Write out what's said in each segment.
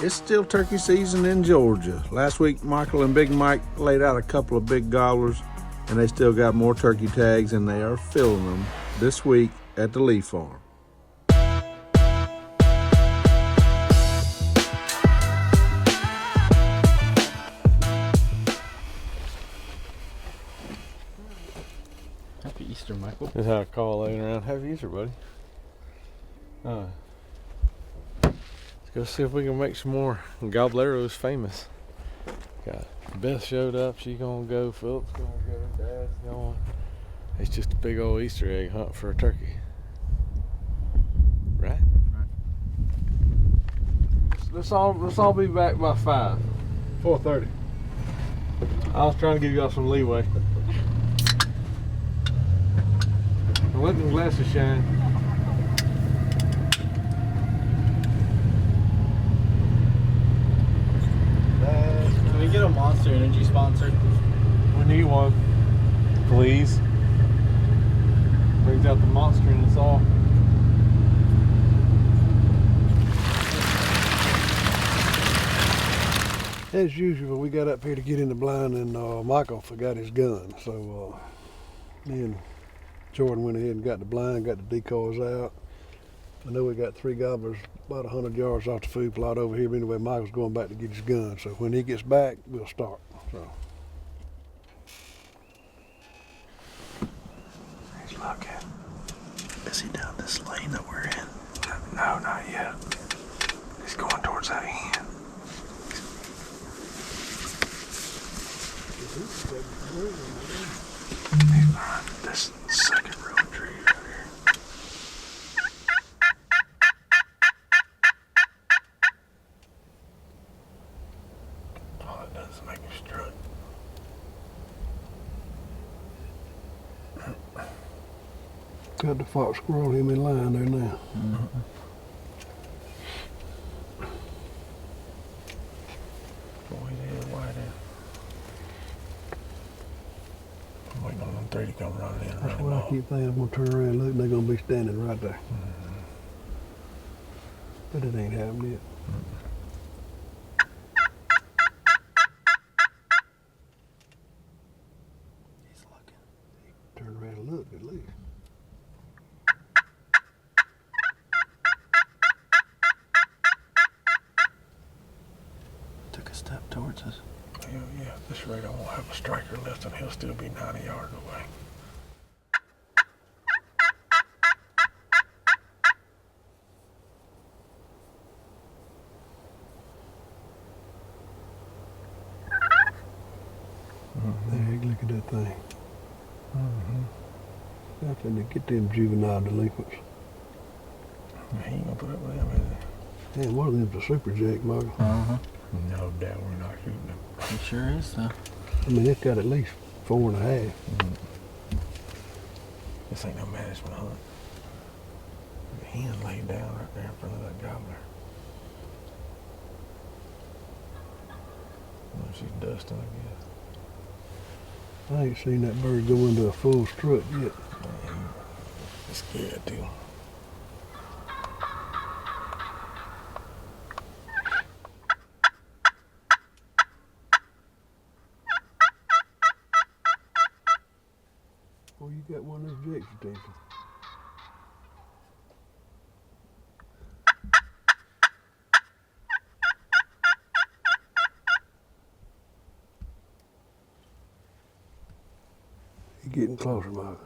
It's still turkey season in Georgia. Last week, Michael and Big Mike laid out a couple of big gobblers, and they still got more turkey tags, and they are filling them this week at the Lee Farm. Happy Easter, Michael. That's how I call laying around. Happy Easter, buddy. Let's go see if we can make some more gobbleros famous. Got Beth showed up. She's gonna go. Philip's gonna go. Dad's going. It's just a big old Easter egg hunt for a turkey. Right? Let's all be back by 5. 4:30. I was trying to give y'all some leeway. And let them glasses shine. Can we get a Monster Energy sponsor? We need one, please. Brings out the monster in us all. As usual, we got up here to get in the blind, and Michael forgot his gun. So me and Jordan went ahead and got the blind, got the decoys out. I know we got 3 gobblers about 100 yards off the food plot over here, but anyway, Michael's going back to get his gun. So when he gets back, we'll start. So. He's looking. Is he down this lane that we're in? No, not yet. He's going towards that end. He's behind this second row of trees right here. All it does is make me strut. Got the fox squirrel him in line there now. Mm-hmm. Boy, he's head wide in. I'm waiting on them 3 to come running in. That's what I keep thinking. I'm gonna turn around and look, and they're gonna be standing right there. Mm-hmm. But it ain't happened yet. Mm-hmm. He's looking. He turned around and looked at least. Took a step towards us. Hell yeah, at this rate I won't have a striker left and he'll still be 90 yards away. Hey, look at that thing. I think to get them juvenile delinquents. He ain't gonna put up with them, is he? Man, one of them's a super jack, Michael. Uh-huh. No doubt we're not shooting them. It sure is, though. I mean, it's got at least 4.5. This ain't no management hunt. The hen laid down right there in front of that gobbler. Well, she's dusting, I guess. I ain't seen that bird go into a full strut yet. Man, he's scared too. Oh, you got one of those jakes you're taking. You're getting closer, Michael.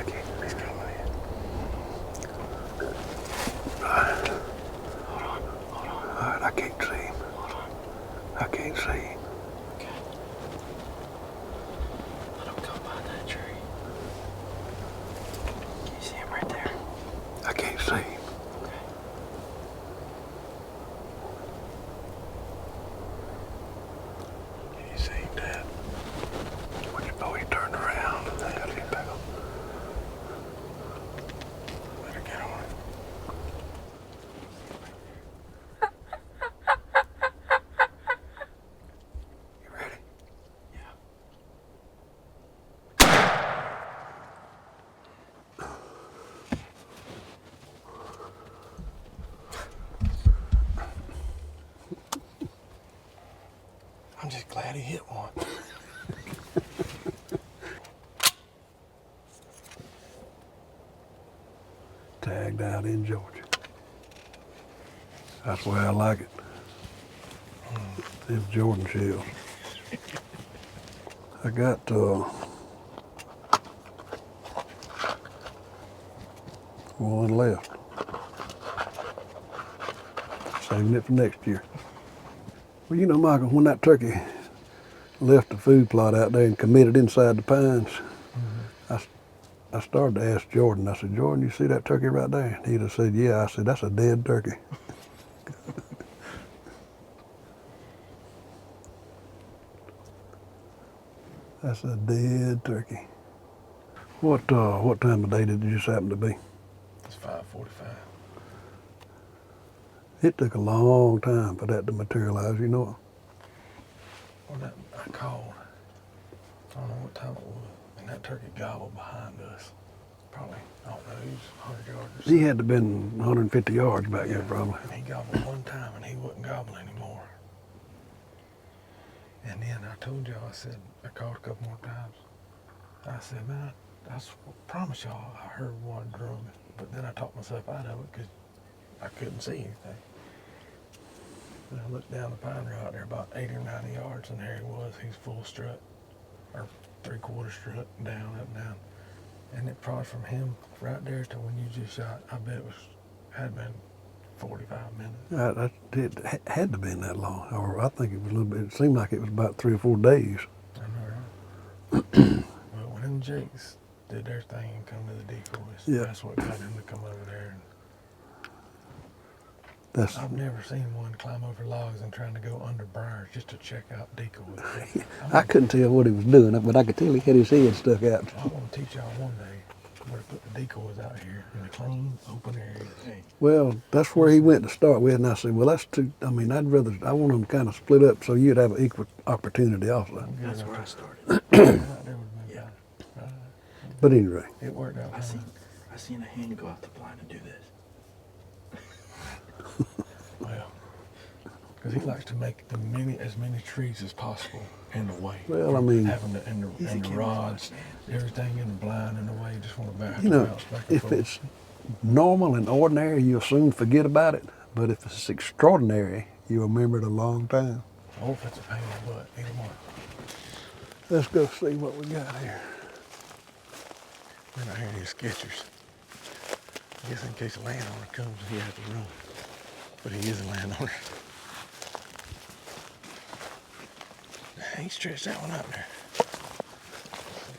back here. He's coming in. Hold on. All right, I can't see him. Hold on. I can't see him. Okay. Let him come behind that tree. Can you see him right there? I can't see him. Okay. Can you see him, Dad? Oh, he turned around. I gotta get back on. Better get on it. You ready? Yeah. I'm just glad he hit one. Tagged out in Georgia. That's the way I like it. Them Jordan shells. I got one left. Saving it for next year. Well, you know, Michael, when that turkey left the food plot out there and committed inside the pines, I started to ask Jordan. I said, Jordan, you see that turkey right there? And he'd have said, yeah. I said, that's a dead turkey. That's a dead turkey. What time of day did it just happen to be? It's 5:45. It took a long time for that to materialize, you know. Well, I called. I don't know what time it was, and that turkey gobbled behind us. Probably, I don't know, he was 100 yards or so. He had to have been 150 yards back there, probably. And he gobbled one time, and he wouldn't gobble anymore. And then I told y'all, I said, I called a couple more times. I said, man, I promise y'all I heard one drumming. But then I talked myself out of it because I couldn't see anything. And I looked down the pine right there about 80 or 90 yards, and there he was. He's full strut, or 3/4 strut, down, up, down. And it probably from him right there to when you just shot, I bet it had been 45 minutes. It had to have been that long. Or I think it was a little bit, it seemed like it was about 3 or 4 days. I know, right? But when them jakes did their thing and come to the decoys, Yeah. that's what got him to come over there. That's I've never seen one climb over logs and trying to go under briars just to check out decoys. I couldn't tell what he was doing, but I could tell he had his head stuck out. I want to teach y'all one day where to put the decoys out here in a clean, open area. Hey, Well, that's where he went to start with, and I said, well, that's too, I mean, I want them kind of split up so you'd have an equal opportunity also. That's where I started. right there would have been Yeah. fine. But anyway, It worked out I fine. seen a hen go out the blind and do this. Well, because he likes to make as many trees as possible in the way. Well, I mean, having the He's a and the rods, camouflage man. everything in the blind in the way. Just want to have you to know, bounce back and if forth. it's normal and ordinary, you'll soon forget about it. But if it's extraordinary, you'll remember it a long time. Oh, if it's a pain in the butt, either one. Let's go see what we got here. We're not hearing any sketchers. I guess in case a landowner comes, he has to run. But he is a landowner. He stretched that one out there.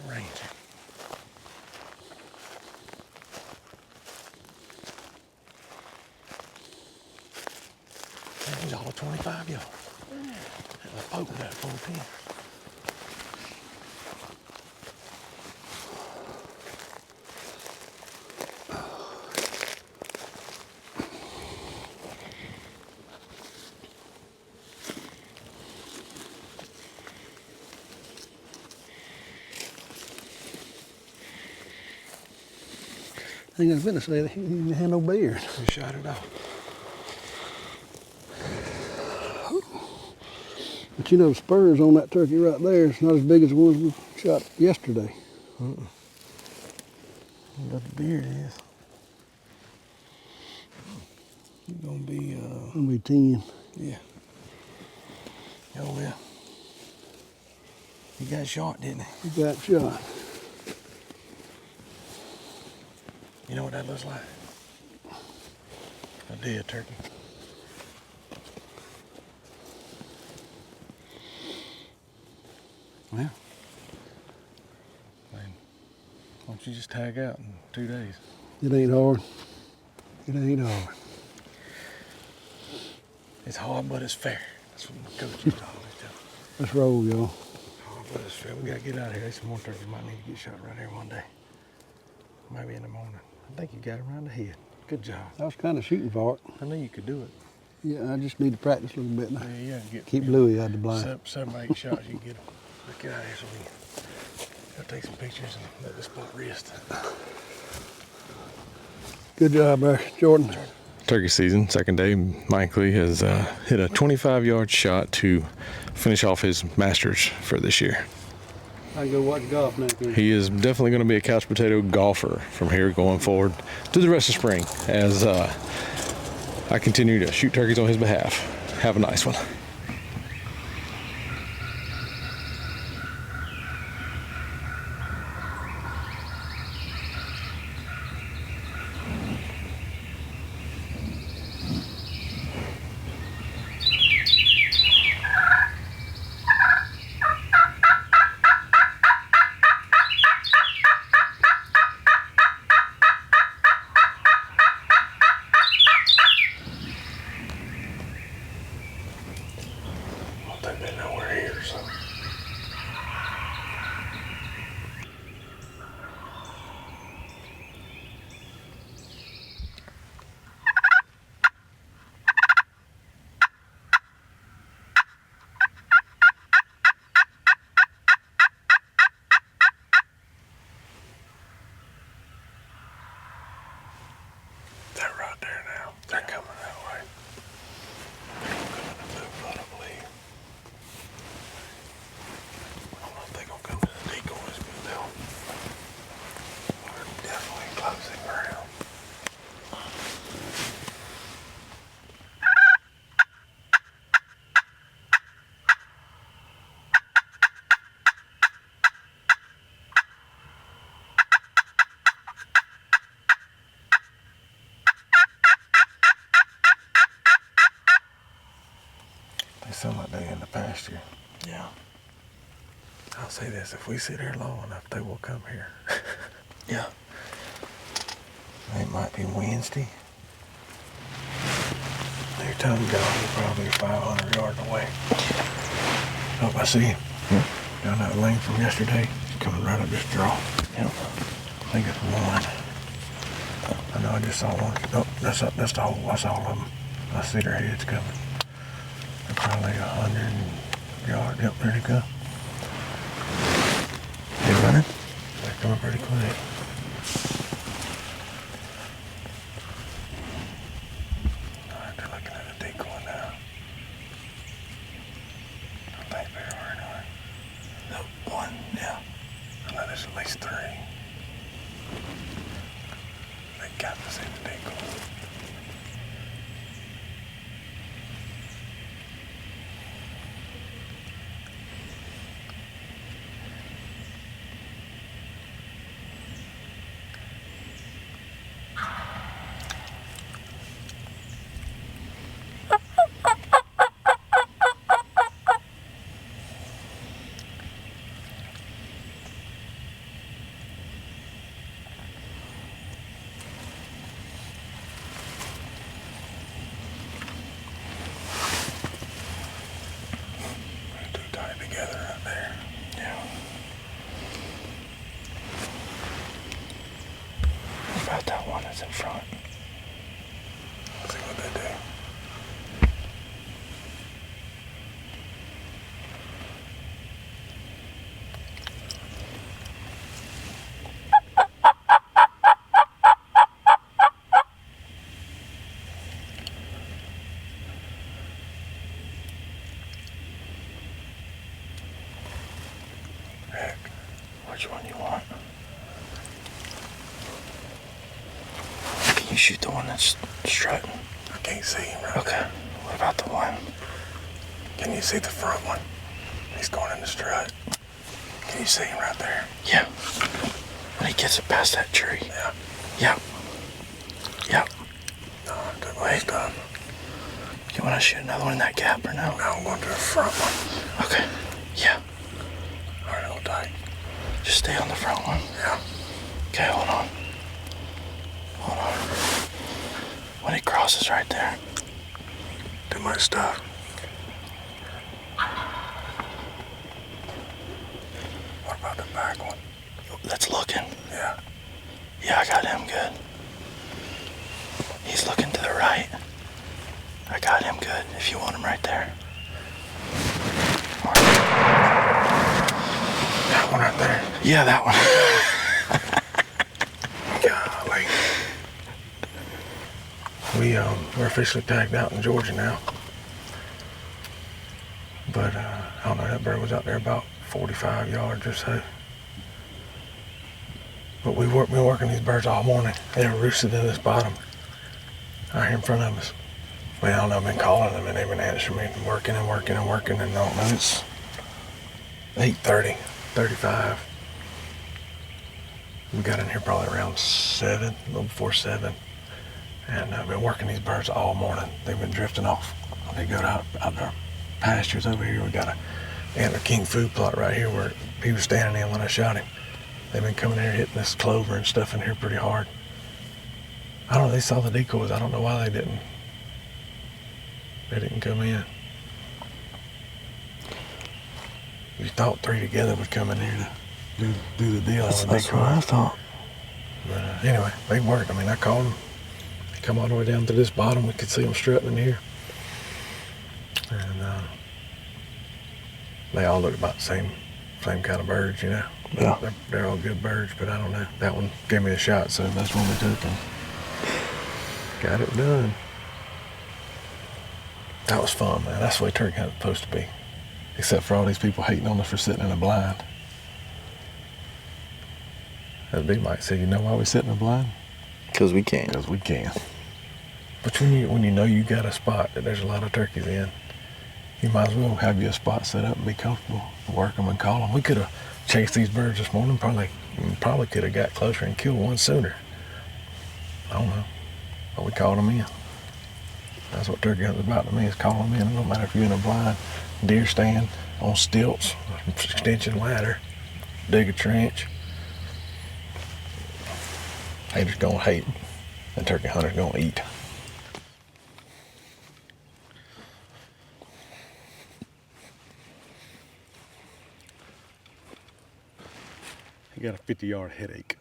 Range. He's all of 25 yards. That was poking that full pin. I ain't gonna say that he didn't have no beard. We shot it off. But you know, the spurs on that turkey right there, it's not as big as the ones we shot yesterday. What the beard is. He's gonna be, Gonna be 10. yeah. Oh, yeah. He got shot, didn't he? He got shot. You know what that looks like? A dead turkey. Well, why don't you just tag out in 2 days? It ain't hard. It ain't hard. It's hard, but it's fair. That's what my coach used to always tell me. Let's roll, y'all. Hard, but it's fair. We gotta get out of here. There's some more turkeys might need to get shot right here one day. Maybe in the morning. I think you got him around the head. Good job. I was kind of shooting for it. I knew you could do it. Yeah, I just need to practice a little bit now. Yeah, get Keep Louie out of the blind. 7 or 8 shots. You can get him. Let's get out of here so we can go take some pictures and let this spot rest. Good job, there, Jordan. Turkey season, second day. Mike Lee has hit a 25-yard shot to finish off his Masters for this year. I can go watch golf next week. He is definitely going to be a couch potato golfer from here going forward to the rest of spring as I continue to shoot turkeys on his behalf. Have a nice one. I think they know we're here, so. They're right there now. They're coming that way. They're gonna come in the blue flood, I believe. I don't know if they're gonna come to the decoys, but they're definitely closing ground. They sound like they're in the pasture. Yeah. I'll say this, if we sit here long enough, they will come here. Yeah. It might be Wednesday. Their time gone, you're probably 500 yards away. Oh, I see him. Yeah. Down that lane from yesterday. He's coming right up this draw. Yep. I think it's one. I know I just saw one. Oh, that's the whole, that's all of them. I see their heads coming. They're probably 100 yards. Yep, there they go. They running? They're coming pretty quick. Alright, they're looking at the decoy now. I think they are anyway. No, one, yeah. I know there's at least 3. They got to see the decoy. Together out there. Yeah. What about that one that's in front? Let's see what they do. Rick, which one you want? Can you shoot the one that's strutting? I can't see him right there. What about the one? Can you see the front one? He's going in the strut. Can you see him right there? Yeah. When he gets it past that tree. Yeah. Yeah. shoot another one in that gap or no? No, I'm going to the front one. Okay. Yeah. All right, hold tight. Just stay on the front one. Yeah. Okay, hold on. Hold on. When it crosses right there. Too much stuff. What about the back one? That's looking. Yeah. Yeah, I got him good. He's looking to the right. I got him good, if you want him right there. That one right there. Yeah, that one. Golly. We're officially tagged out in Georgia now. But I don't know, that bird was out there about 45 yards or so. But we've been working these birds all morning. They're roosted in this bottom, right here in front of us. I don't know, I've been calling them and they've been answering me and working, and I don't know, it's 8:30, 35. We got in here probably around 7, a little before 7. And I've been working these birds all morning. They've been drifting off. They go out our pastures over here. We got a antler king food plot right here where he was standing in when I shot him. They've been coming in here hitting this clover and stuff in here pretty hard. I don't know, they saw the decoys. I don't know why they didn't come in. You thought 3 together would come in here to do the deal. That's what I thought. But anyway, they worked. I mean, I called them. They come all the way down to this bottom. We could see them strutting in here. And they all look about the same kind of birds, you know. Yeah. They're all good birds, but I don't know. That one gave me a shot, so that's one we took and got it done. That was fun, man. That's the way turkey hunting's supposed to be. Except for all these people hating on us for sitting in a blind. As Big Mike said, you know why we sit in a blind? Because we can. Because we can. But when you know you got a spot that there's a lot of turkeys in, you might as well have you a spot set up and be comfortable. Work them and call them. We could have chased these birds this morning. Probably could have got closer and killed one sooner. I don't know. But we called them in. That's what turkey hunting's about to me, is call them in. It don't matter if you're in a blind, deer stand, on stilts, extension ladder, dig a trench. Haters gonna hate, and turkey hunters gonna eat. He got a 50-yard headache.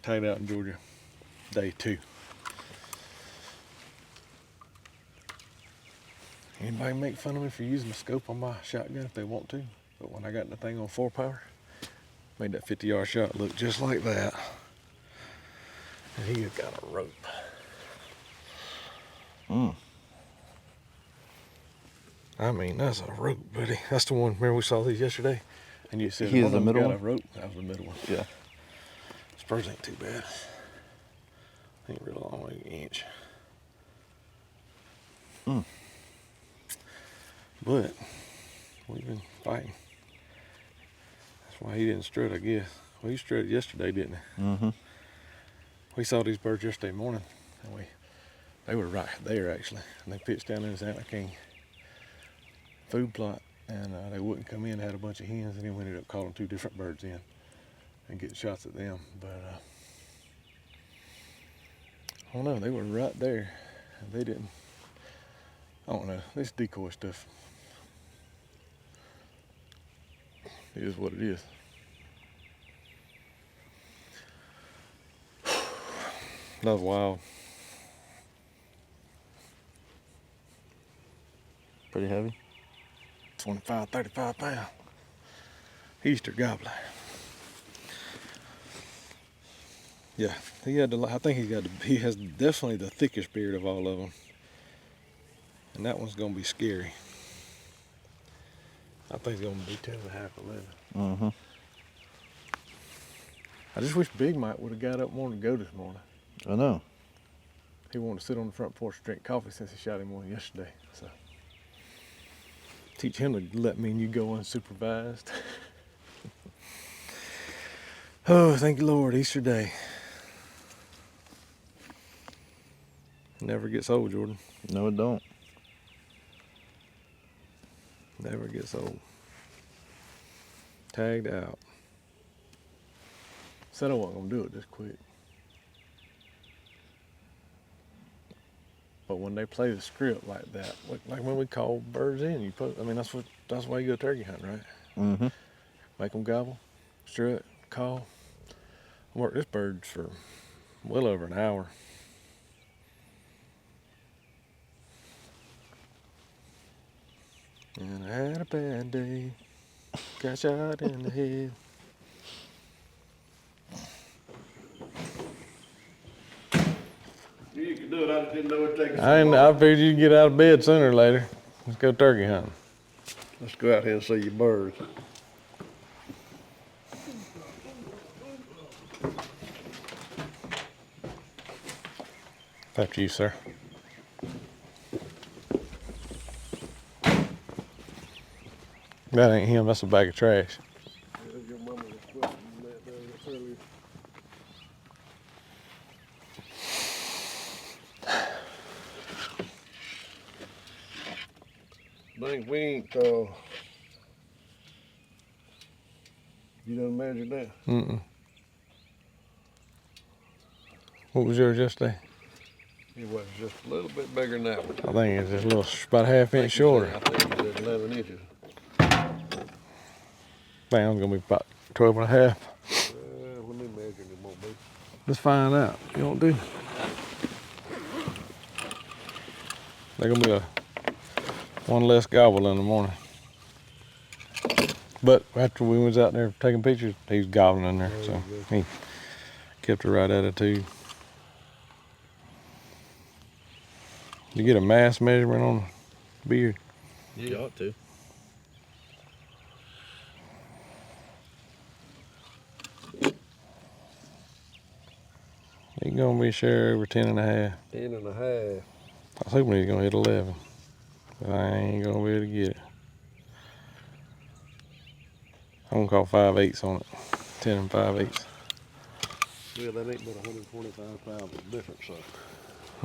Tagged out in Georgia, day 2. Anybody make fun of me for using the scope on my shotgun if they want to, but when I got the thing on 4-power, made that 50-yard shot look just like that. And he has got a rope. I mean, that's a rope, buddy. That's the one. Remember we saw these yesterday, and you said He one is the of them middle got one? a rope. That was the middle one. Yeah. Spurs ain't too bad. Ain't real long, like an inch. But we've been fighting. That's why he didn't strut, I guess. Well, he strutted yesterday, didn't he? We saw these birds yesterday morning, and they were right there actually, and they pitched down in this antler king food plot, and they wouldn't come in. They had a bunch of hens, and then we ended up calling 2 different birds in and getting shots at them. But I don't know, they were right there, and they didn't. I don't know, this decoy stuff, it is what it is. That was wild. Pretty heavy. 25, 35 pound Easter gobbler. Yeah, I think he has definitely the thickest beard of all of them. And that one's gonna be scary. I think it's gonna be 10 and a half, 11. I just wish Big Mike would have got up and wanted to go this morning. I know. He wanted to sit on the front porch and drink coffee since he shot him one yesterday. So teach him to let me and you go unsupervised. Oh, thank you, Lord, Easter Day. Never gets old, Jordan. No, it don't. Never gets old. Tagged out. Said I wasn't gonna do it this quick. But when they play the script like that, like when we call birds in, you put. I mean, that's why you go turkey hunting, right? Mm-hmm. Make them gobble, strut, call. I worked this bird for well over an hour. And I had a bad day. Got shot in the head. You can do it. I didn't know it'd take us so I long. figured you'd get out of bed sooner or later. Let's go turkey hunting. Let's go out here and see your birds. After you, sir. That ain't him, that's a bag of trash. Your mama was questioning that there earlier. Dang, we ain't, you done measured that? Mm-mm. What was yours yesterday? It was just a little bit bigger than that one. I think it's just a little, about a half inch shorter. I think you said 11 inches. I think I'm gonna be about 12 and a half. Let me measure it, it won't be. Let's find out. You won't do. They're gonna be one less gobble in the morning. But after we was out there taking pictures, he was gobbling in there, so he kept a right attitude. You get a mass measurement on the beard. You ought to. He's gonna be sure over 10 and a half. 10 and a half. I was hoping he was gonna hit 11, but I ain't gonna be able to get it. I'm gonna call 5/8 on it. 10 and 5/8. Yeah, that ain't but 125 pounds of difference, so.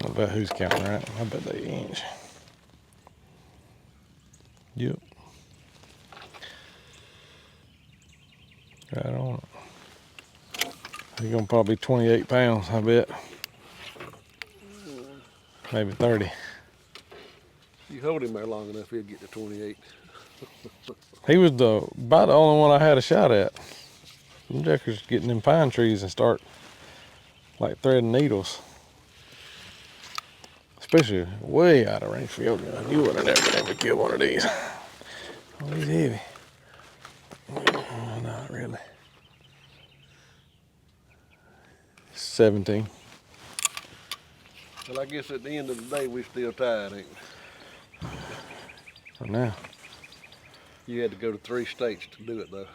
I bet who's counting right. I bet they inch. Yep. Right on it. He's gonna probably be 28 pounds, I bet. Maybe 30. You hold him there long enough, he'll get to 28. He was about the only one I had a shot at. Them jackers get in them pine trees and start like threading needles. Especially way out of range field gun. You would have never been able to kill one of these. Oh, he's heavy. Not really. 17. Well, I guess at the end of the day, we still tied, ain't we? For now. You had to go to 3 states to do it, though.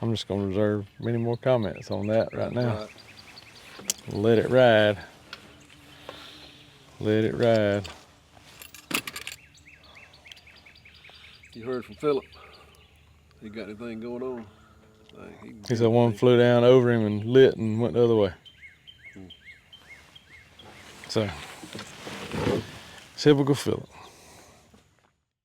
I'm just gonna reserve many more comments on that right now. Right. Let it ride. Let it ride. You heard from Philip. He got anything going on? He said one flew down over him and lit and went the other way. So, typical Philip.